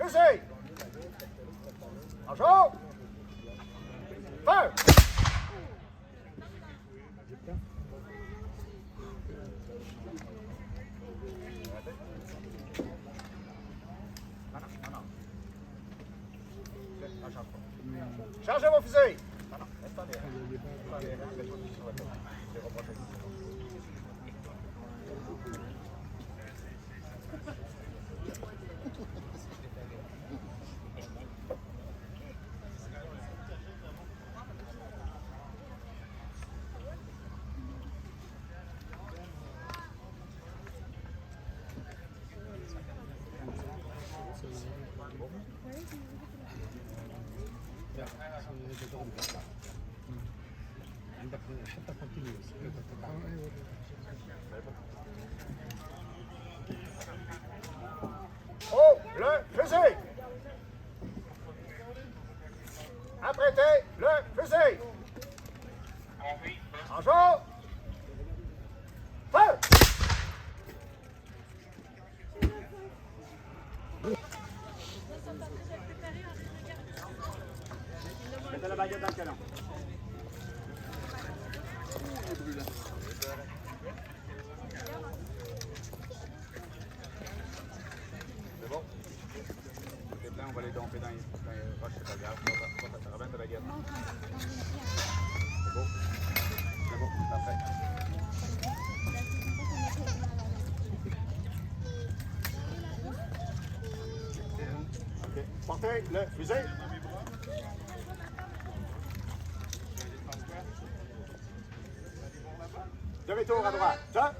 fusée! En chaud! Feu! Chargez vos fusées! Non, non, laisse pas derrière. Oh, le fusil! Apprêtez le fusil! En chaud! Feu! Mettez la baguette dans le canon. C'est bon? Les blancs, on va les domper dans les roches, c'est pas grave. Ça ramène de la baguette. C'est beau? C'est bon, parfait. OK. Portez le fusil. Demi-tour à droite. Ça.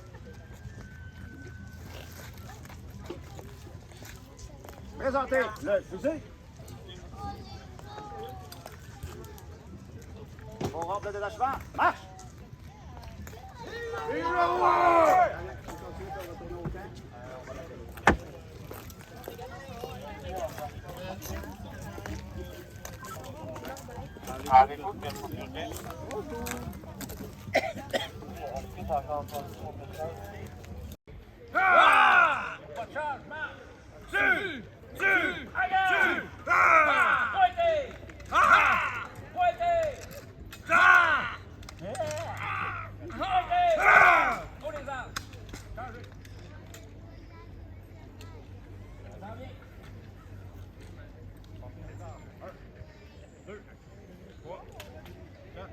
Présentez le fusil. On rentre le détachement. Marche! Vive le roi! Avez-vous bien confirmé? Ah! Pas de changement! Tu! Pointez! Pointez! Pointez! Pour les armes! Changez! S'en vient! 1, 2, 3, 4.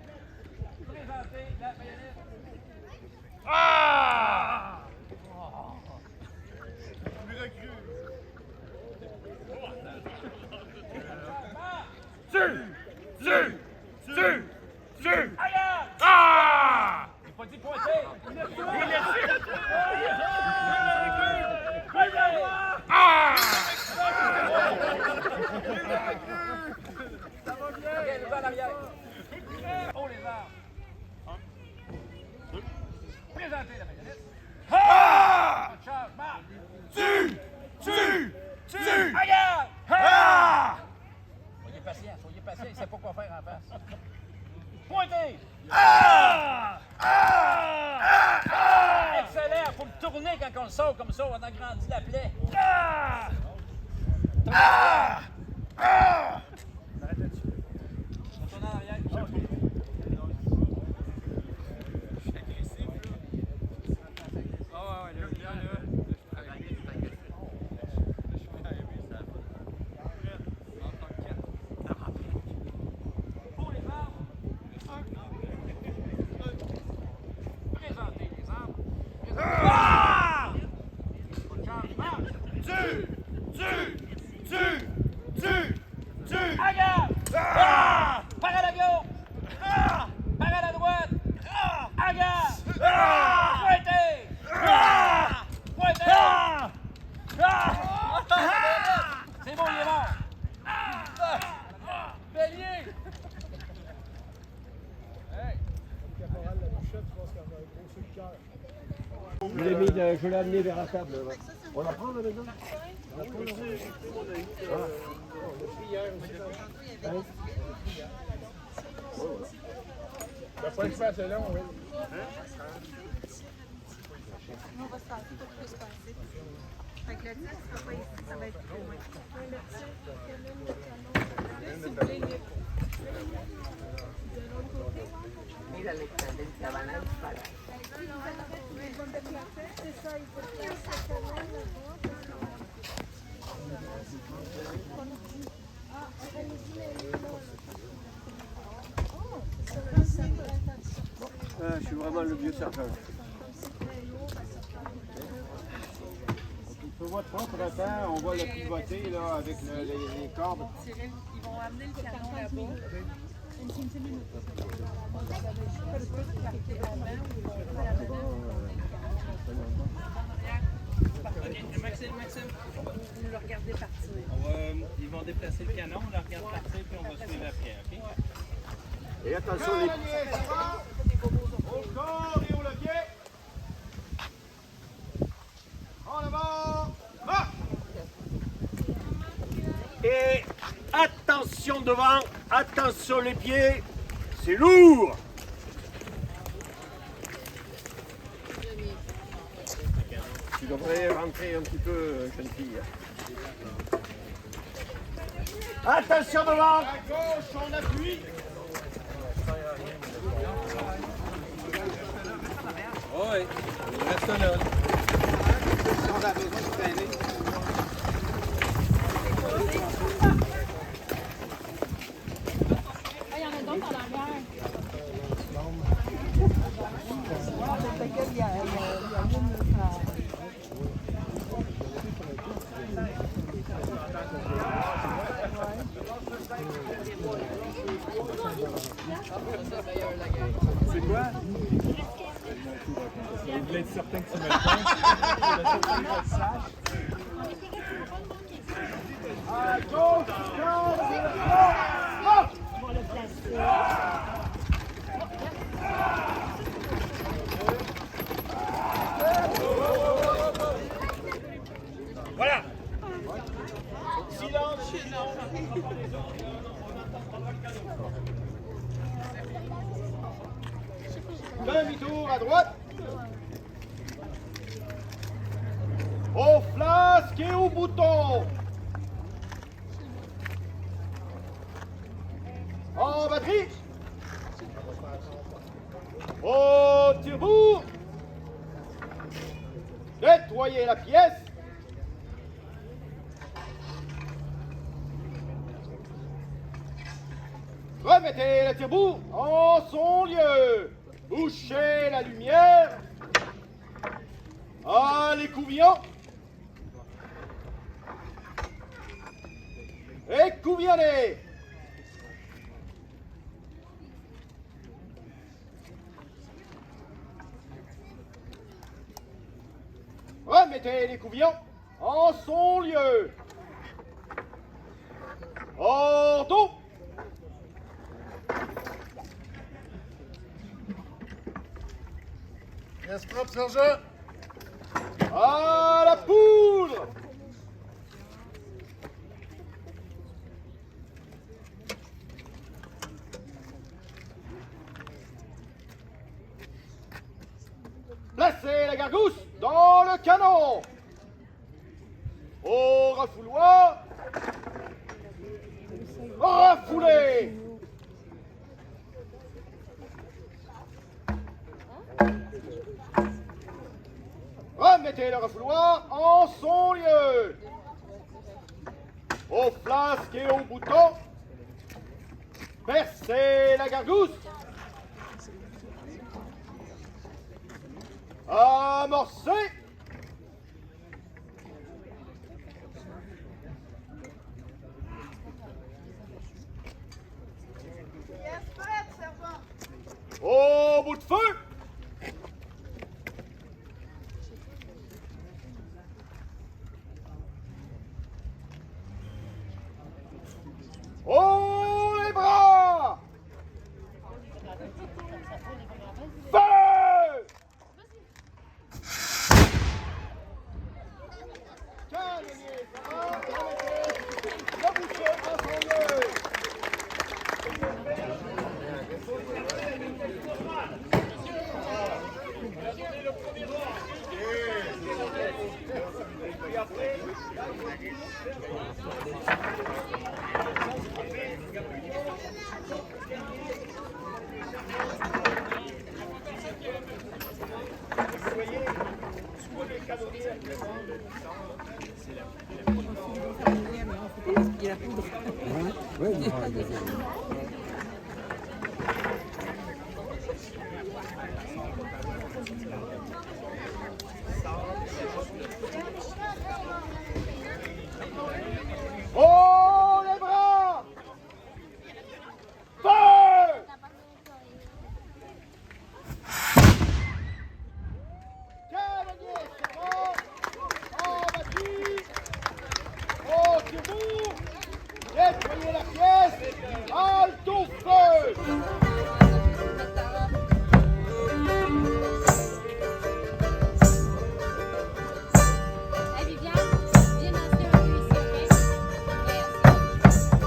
Présentez la baïonnette! Ah! Ah! Il faut dire pointer! Ah! Ça va bien! Ok, nous en arrière! Oh les armes! 1, 2, présentez la baïonnette! Ah! Changement! Regarde! Ah! Soyez patient, il ne sait pas quoi faire en face. Pointez! Ah! Ah! Ah! Excellent, il faut le tourner quand on le sort comme ça, on agrandit la plaie. Ah! Ah! Ah! On arrête là-dessus. On tourne en arrière. Je suis agressif, là. Ah ouais, là, bien, là. Je l'ai amené vers la table. On la prend la maison? On la prend la maison? Il va falloir faire assez long, oui. On va se passer, pas plus passer. Fait que le tir, ce sera pas ici, ça va être plus loin. Le tir, le canon, le canon. S'il vous plaît, de l'autre côté. Mírale, la van a disparar. C'est ça, il faut placer le canon là-bas. Ah, allez-y, là. Oh, c'est ça, le cercle, attention. Je suis vraiment le vieux sergent. Comme c'est très lourd, ça se prend. On voit de temps, on va le pivoter là, avec les cordes. Ils vont amener le canon là-bas. Maxime, Vous le regardez partir. ils vont déplacer le canon, on le regarde partir, puis on va suivre après, OK? Et attention les pieds, ça va? Au corps et au levier. En avant, marche! Et attention devant, attention les pieds, c'est lourd! Tu devrais rentrer un petit peu, jeune fille. Attention devant! À gauche, on appuie! Oui, reste là. Il y en a d'autres en arrière. C'est quoi? Je voulais être certain que tu me le comptes. Je voulais être certain que je le sache. À gauche, On va le placer. voilà! Silence! Demi-tour à droite. Au flasque et au bouton. En batterie. Au tire-bourre. Nettoyez la pièce. Remettez le tire-bourre en son lieu. Bouchez la lumière. Allez, Couvillon. Et Couvillonnez. Remettez les couvillons en son lieu. Ordon. Reste propre, sergent. À la poudre. Placez la gargousse dans le canon. Au refouloir. Refoulez. Remettez le refouloir en son lieu. Au flasque et au bouton. Percez la gargousse. Amorcez. Au bout de feu. Oh, les bras. Feu. Oh, les bras! Feu! Cavalier, c'est bon! En battu! Oh, sur vous! Nettoyez la pièce! Halte au feu! Hey, Viviane, viens danser un peu ici, OK? Merci.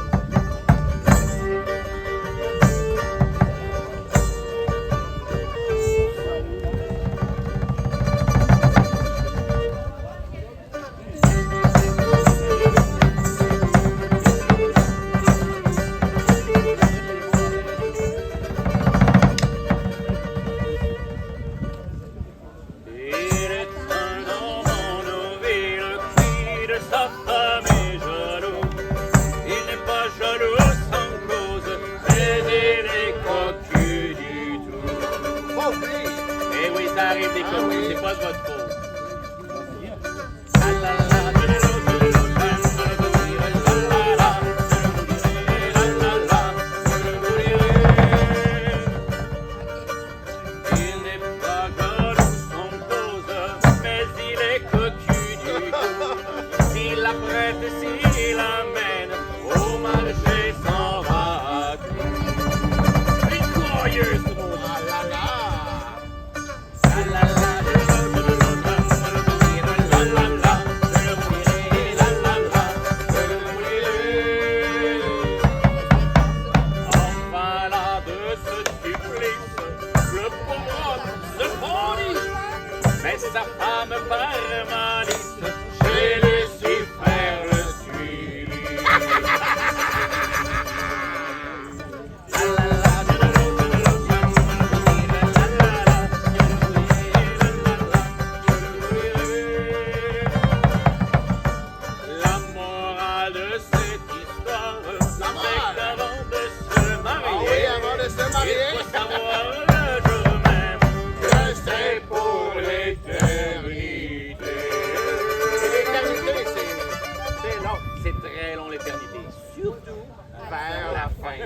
Il est un homme en nos villes qui de sa femme est jaloux. Il n'est pas jaloux sans cause, mais il est cocu du tout. Eh oui, ça arrive des cocus, c'est pas de votre faute. Il n'est pas jaloux sans cause, mais il est cocu du tout. S'il la prête, s'il l'amène, au marché s'en va. Il est courageux, ce monde. Enfin là de ce supplice, le pauvre homme se fondit, mais sa femme par malice, chez Lucifer le suivit. La morale de cette histoire, c'est qu'avant de se marier, il faut savoir le jour même que c'est pour l'éternité. L'éternité, c'est long, c'est très long l'éternité, surtout vers la fin.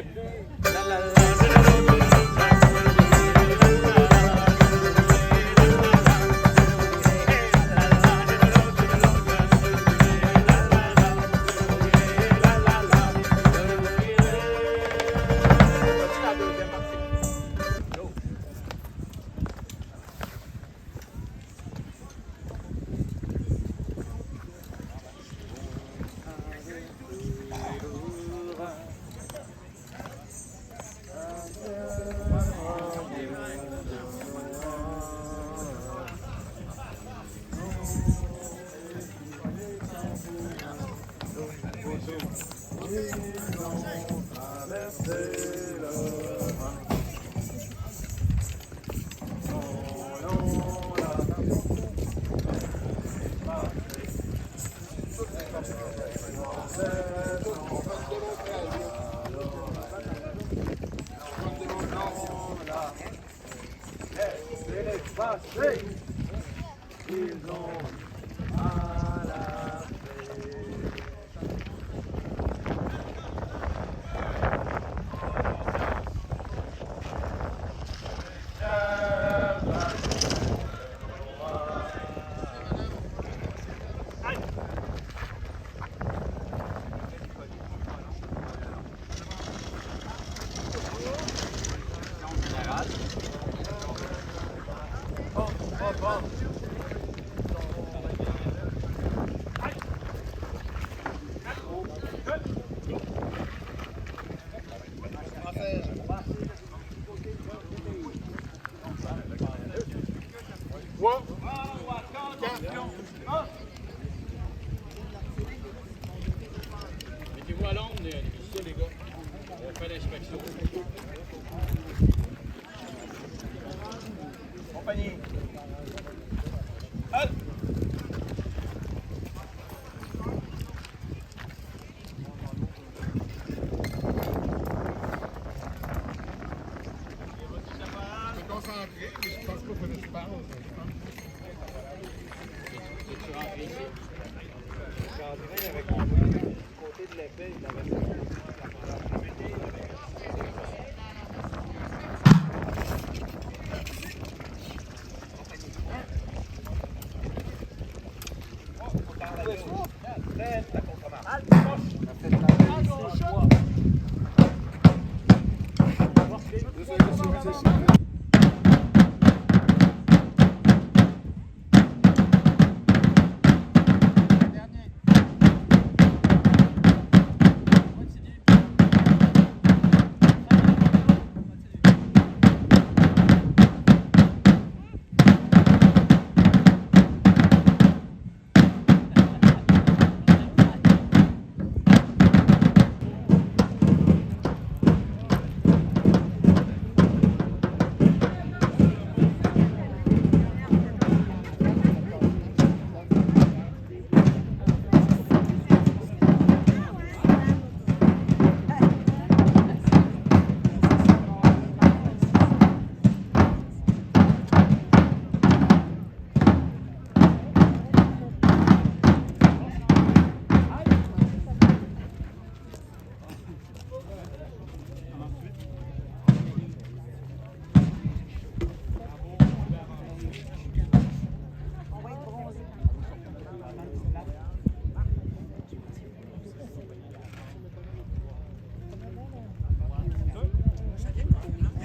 Mettez-vous à l'ombre, ça les gars. On fait l'inspection. Compagnie.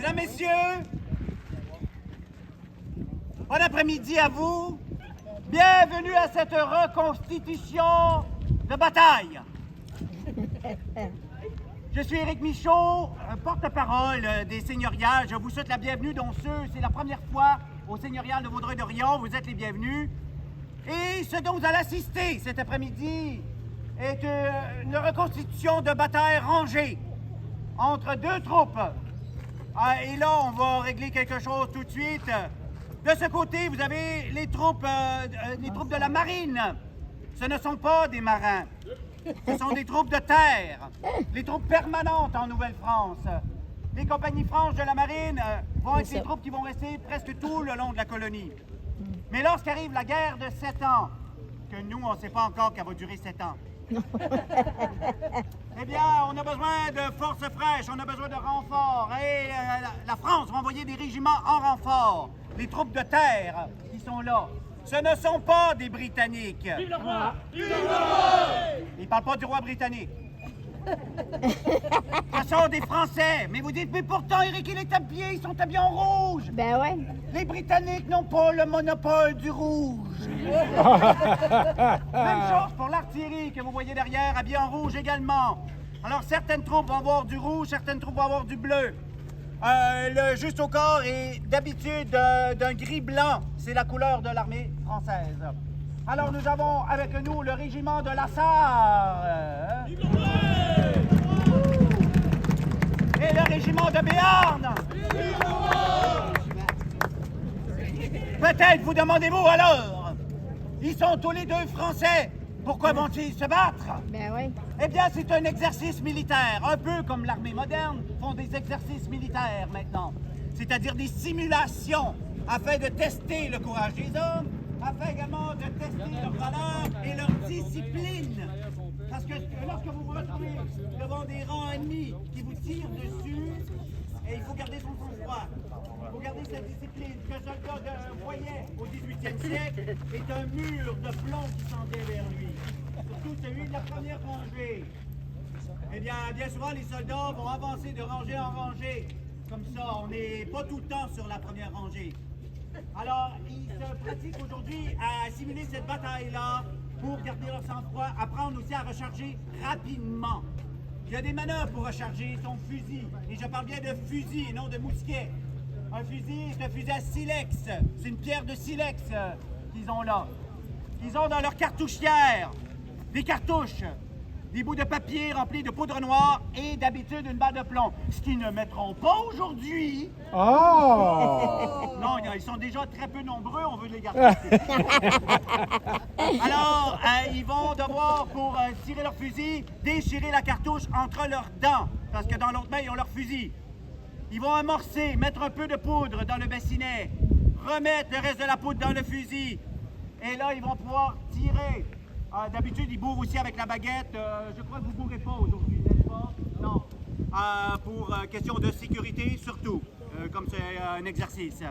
Mesdames, Messieurs, bon après-midi à vous. Bienvenue à cette reconstitution de bataille. Je suis Éric Michaud, porte-parole des seigneuriales. Je vous souhaite la bienvenue, dont c'est la première fois au seigneurial de Vaudreuil-Dorion. Vous êtes les bienvenus. Et ce dont vous allez assister cet après-midi est une reconstitution de bataille rangée entre deux troupes. Et là, on va régler quelque chose tout de suite. De ce côté, vous avez les troupes de la marine. Ce ne sont pas des marins. Ce sont des troupes de terre, les troupes permanentes en Nouvelle-France. Les compagnies franches de la marine vont être les troupes qui vont rester presque tout le long de la colonie. Mais lorsqu'arrive la guerre de 7 ans, que nous, on ne sait pas encore qu'elle va durer 7 ans, eh bien, on a besoin de forces fraîches, on a besoin de renforts. Et la France va envoyer des régiments en renfort. Les troupes de terre qui sont là, ce ne sont pas des Britanniques. Vive le roi! Vive le roi! Ils ne parlent pas du roi britannique. Ce sont des Français. Mais vous dites, mais pourtant, Éric, il est habillé, ils sont habillés en rouge. Ben ouais. Les Britanniques n'ont pas le monopole du rouge. Même chose pour l'artillerie que vous voyez derrière, habillée en rouge également. Alors, certaines troupes vont avoir du rouge, certaines troupes vont avoir du bleu. Le juste au corps est d'habitude d'un gris-blanc. C'est la couleur de l'armée française. Alors, nous avons avec nous le régiment de la Sarre. Et le régiment de Béarn. Peut-être vous demandez-vous alors, ils sont tous les deux français. Pourquoi vont-ils se battre? Ben oui. Eh bien, c'est un exercice militaire, un peu comme l'armée moderne font des exercices militaires maintenant. C'est-à-dire des simulations afin de tester le courage des hommes, afin également de tester leur valeur et leur discipline. Parce que lorsque vous vous retrouvez devant des rangs ennemis qui vous tirent dessus, et il faut garder son sang-froid. Il faut garder sa discipline. Ce que le soldat voyait au 18e siècle est un mur de plomb qui s'endait vers lui. Surtout celui de la première rangée. Eh bien souvent, les soldats vont avancer de rangée en rangée. Comme ça, on n'est pas tout le temps sur la première rangée. Alors, ils se pratiquent aujourd'hui à simuler cette bataille-là pour garder leur sang-froid, apprendre aussi à recharger rapidement. Il y a des manœuvres pour recharger son fusil. Et je parle bien de fusil et non de mousquet. Un fusil, c'est un fusil à silex. C'est une pierre de silex qu'ils ont là. Ils ont dans leur cartouchière des cartouches, des bouts de papier remplis de poudre noire et d'habitude une balle de plomb. Ce qu'ils ne mettront pas aujourd'hui. Oh! Non, ils sont déjà très peu nombreux, on veut les garder. Alors, ils vont devoir, pour tirer leur fusil, déchirer la cartouche entre leurs dents. Parce que dans l'autre main, ils ont leur fusil. Ils vont amorcer, mettre un peu de poudre dans le bassinet, remettre le reste de la poudre dans le fusil. Et là, ils vont pouvoir tirer. D'habitude, ils bourrent aussi avec la baguette. Je crois que vous ne bourrez pas aujourd'hui, n'est-ce pas? Non. Pour question de sécurité, surtout, comme c'est un exercice.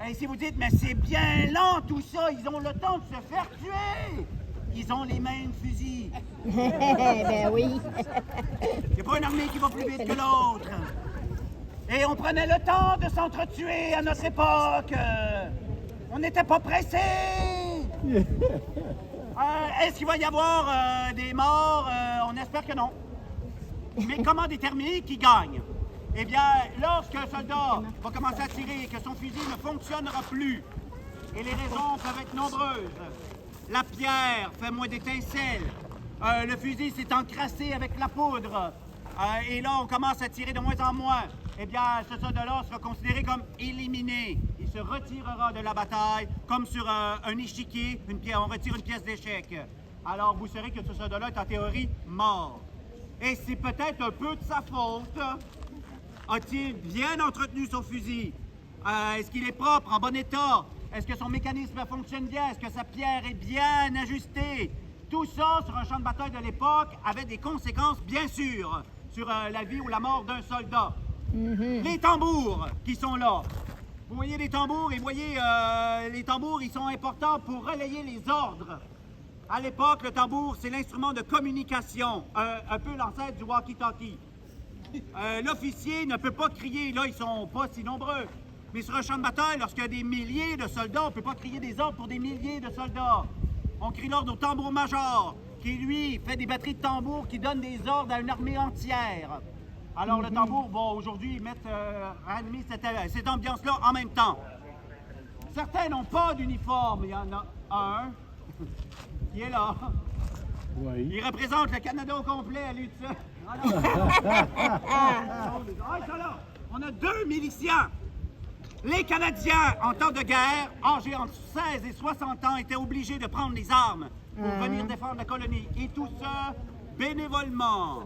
Et si vous dites, mais c'est bien lent tout ça, ils ont le temps de se faire tuer. Ils ont les mêmes fusils. Ben oui. Il n'y a pas une armée qui va plus vite que l'autre. Et on prenait le temps de s'entretuer à notre époque. On n'était pas pressés. Est-ce qu'il va y avoir des morts? On espère que non. Mais comment déterminer qui gagne? Eh bien, lorsqu'un soldat va commencer à tirer et que son fusil ne fonctionnera plus, et les raisons peuvent être nombreuses. La pierre fait moins d'étincelles. Le fusil s'est encrassé avec la poudre. Et là, on commence à tirer de moins en moins. Eh bien, ce soldat-là sera considéré comme éliminé. Il se retirera de la bataille, comme sur un échiquier, on retire une pièce d'échec. Alors, vous saurez que ce soldat-là est en théorie mort. Et c'est peut-être un peu de sa faute. A-t-il bien entretenu son fusil? Est-ce qu'il est propre, en bon état? Est-ce que son mécanisme fonctionne bien? Est-ce que sa pierre est bien ajustée? Tout ça, sur un champ de bataille de l'époque, avait des conséquences, bien sûr, sur la vie ou la mort d'un soldat. Les tambours qui sont là. Vous voyez les tambours et vous voyez les tambours, ils sont importants pour relayer les ordres. À l'époque, le tambour, c'est l'instrument de communication, un peu l'ancêtre du walkie-talkie. l'officier ne peut pas crier. Là, ils sont pas si nombreux. Mais sur un champ de bataille, lorsqu'il y a des milliers de soldats, on ne peut pas crier des ordres pour des milliers de soldats. On crie l'ordre au tambour-major, qui, lui, fait des batteries de tambour qui donnent des ordres à une armée entière. Alors, le tambour va aujourd'hui animer cette ambiance-là en même temps. Certains n'ont pas d'uniforme. Il y en a un qui est là. Oui. Il représente le Canada au complet à lui tout seul. On a 2 miliciens. Les Canadiens, en temps de guerre, âgés entre 16 et 60 ans, étaient obligés de prendre les armes pour venir défendre la colonie. Et tout ça bénévolement.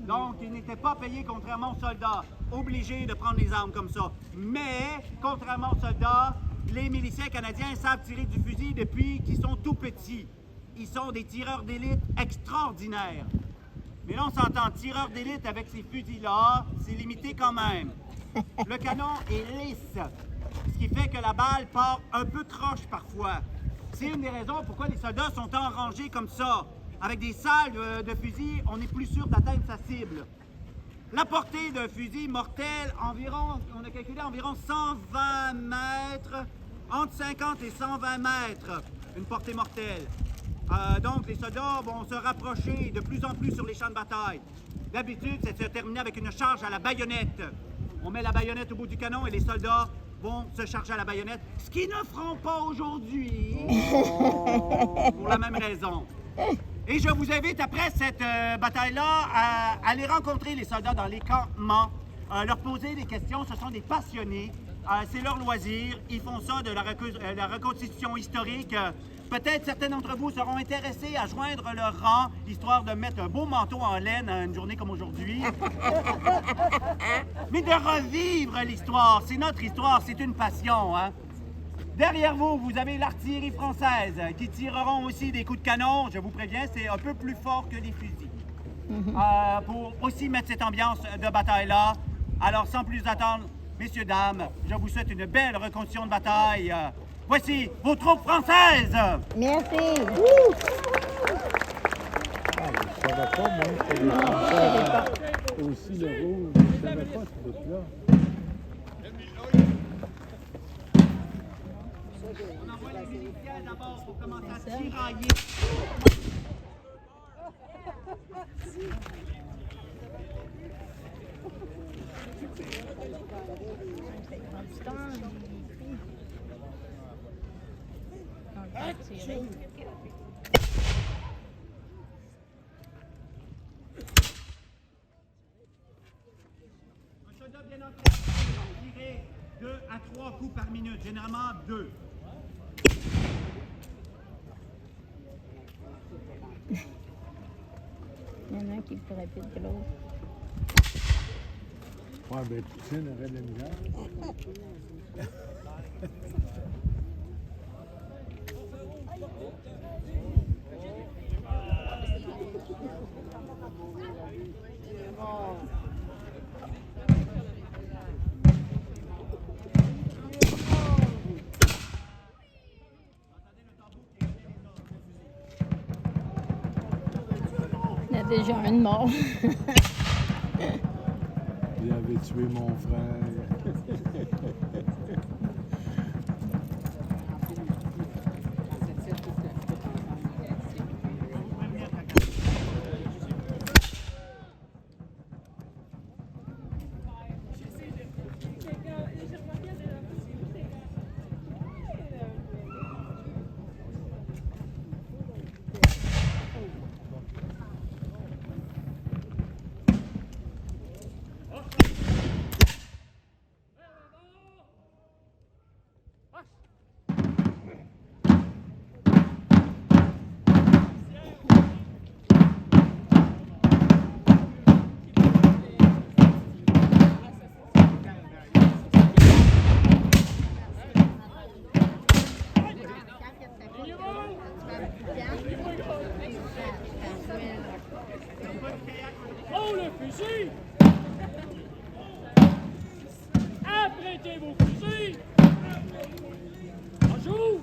Donc, ils n'étaient pas payés, contrairement aux soldats, obligés de prendre les armes comme ça. Mais, contrairement aux soldats, les miliciens canadiens savent tirer du fusil depuis qu'ils sont tout petits. Ils sont des tireurs d'élite extraordinaires. Mais là, on s'entend, tireurs d'élite avec ces fusils-là, c'est limité quand même. Le canon est lisse, ce qui fait que la balle part un peu croche parfois. C'est une des raisons pourquoi les soldats sont en rangée comme ça. Avec des salves de fusil, on est plus sûr d'atteindre sa cible. La portée d'un fusil mortel, environ, on a calculé environ 120 mètres, entre 50 et 120 mètres, une portée mortelle. Donc, les soldats vont se rapprocher de plus en plus sur les champs de bataille. D'habitude, c'est de se terminer avec une charge à la baïonnette. On met la baïonnette au bout du canon et les soldats vont se charger à la baïonnette, ce qu'ils ne feront pas aujourd'hui, pour la même raison. Et je vous invite, après cette bataille-là, à aller rencontrer les soldats dans les campements, leur poser des questions. Ce sont des passionnés. C'est leur loisir. Ils font ça de la reconstitution historique. Peut-être certains d'entre vous seront intéressés à joindre leur rang, histoire de mettre un beau manteau en laine à une journée comme aujourd'hui. Mais de revivre l'histoire. C'est notre histoire, c'est une passion, hein? Derrière vous, vous avez l'artillerie française qui tireront aussi des coups de canon. Je vous préviens, c'est un peu plus fort que les fusils. Pour aussi mettre cette ambiance de bataille-là. Alors, sans plus attendre, messieurs, dames, je vous souhaite une belle reconstitution de bataille. Voici vos troupes françaises! Merci. Je savais pas, moi, que les Français aussi le rouge. Je savais pas ce bout-là. On envoie les militaires d'abord pour commencer à tirailler. Un soldat bien entraîné va tirer 2 à 3 coups par minute, généralement 2. Il y en a un qui est plus rapide que l'autre. Ouais, ben, Poutine aurait de la misère. Il y a déjà un de mort. Il avait tué mon frère. Oh, le fusil! Apprêtez vos fusils! On joue!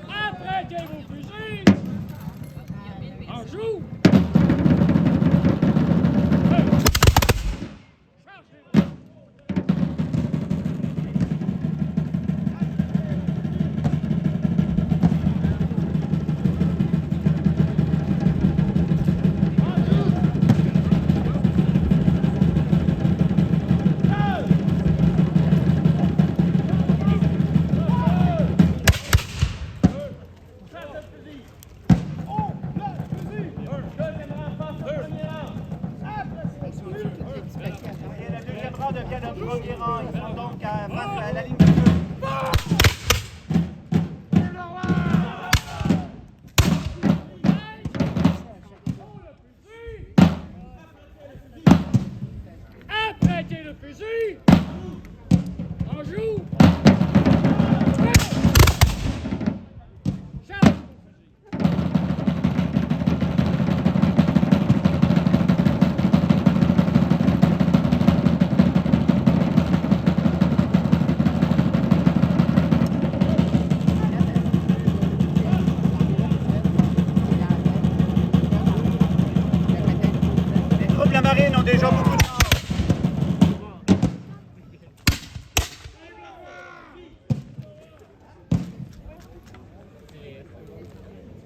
Apprêtez vos fusils. En joue. Et le deuxième rang devient le premier rang. Ils sont donc face à la ligne de feu. Apprêtez le fusil. En joue. Charge. Les troupes de la marine ont déjà beaucoup de...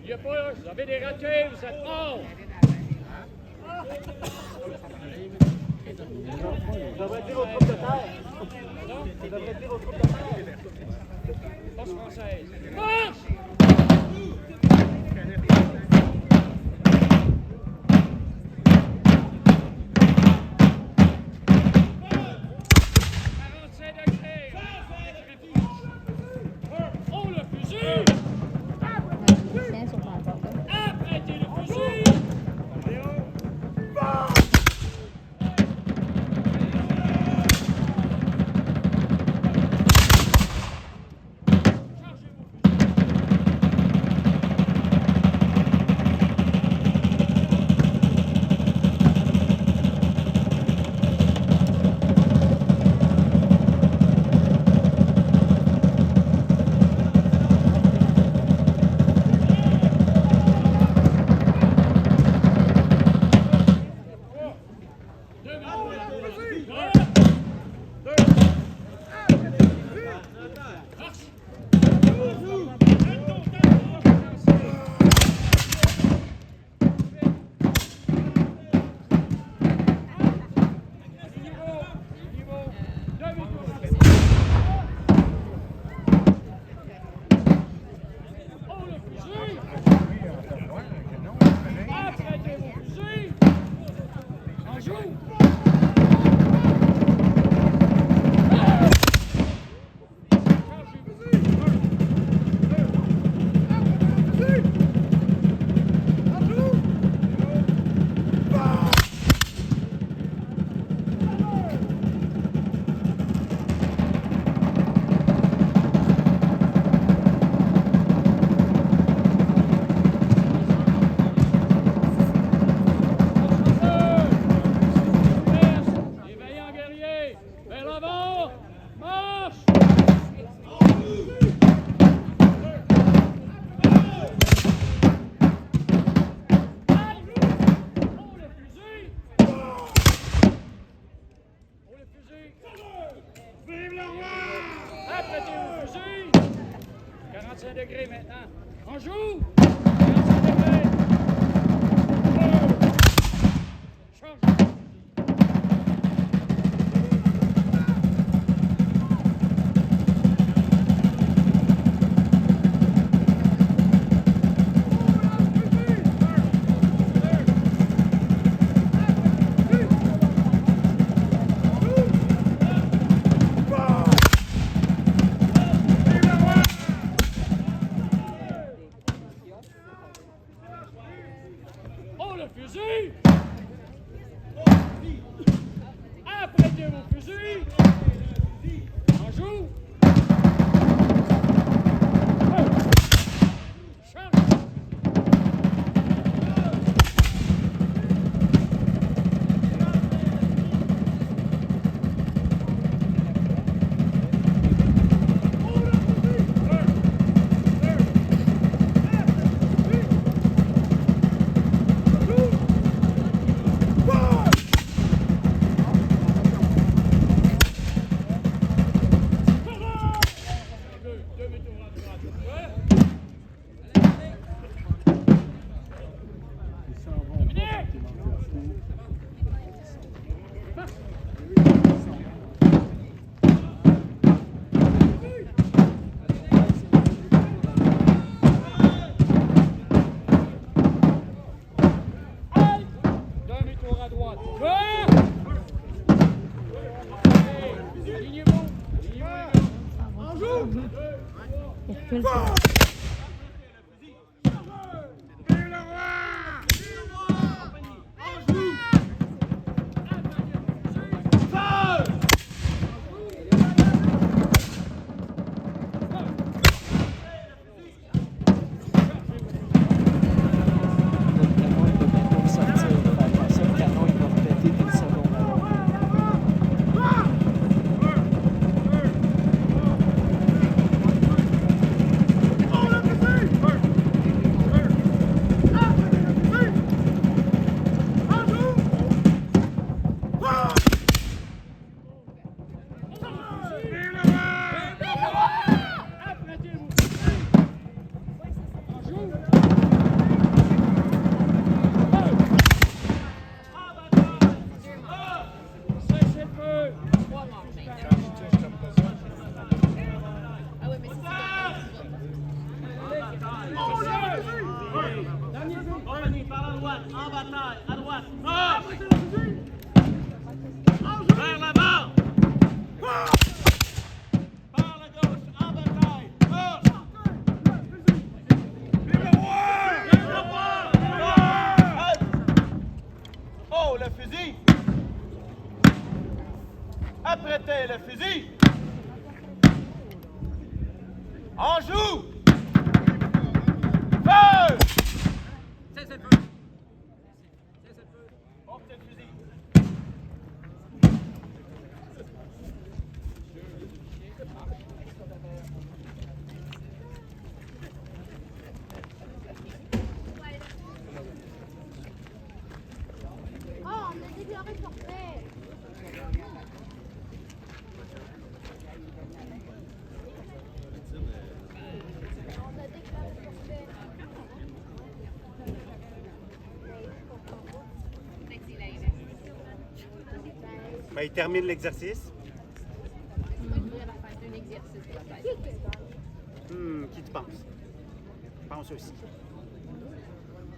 Il y a pas, vous avez des ratés, vous êtes morts. Je devrais dire aux troupes de terre. Je devrais dire aux troupes de terre. Force française. Marche! Oh, le fusil! Apprêtez le fusil! degrés maintenant. On joue! 45 degrés. Change. Oh, le fusil! Il recule pas. En bataille, à droite. Vers l'avant. Par la gauche, en bataille. Oh, le fusil. Apprêtez le fusil. En joue. Feu. Portez le fusil. Oh, on a déclaré forfait. On a déclaré forfait. Ben, il termine l'exercice. Qui tu penses? Je pense aussi.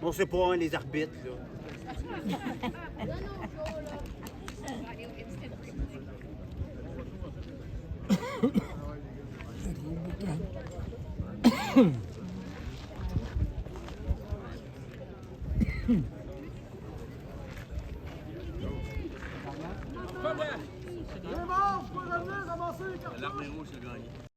On sait pas, hein, les arbitres, là. L'armée rouge a gagné.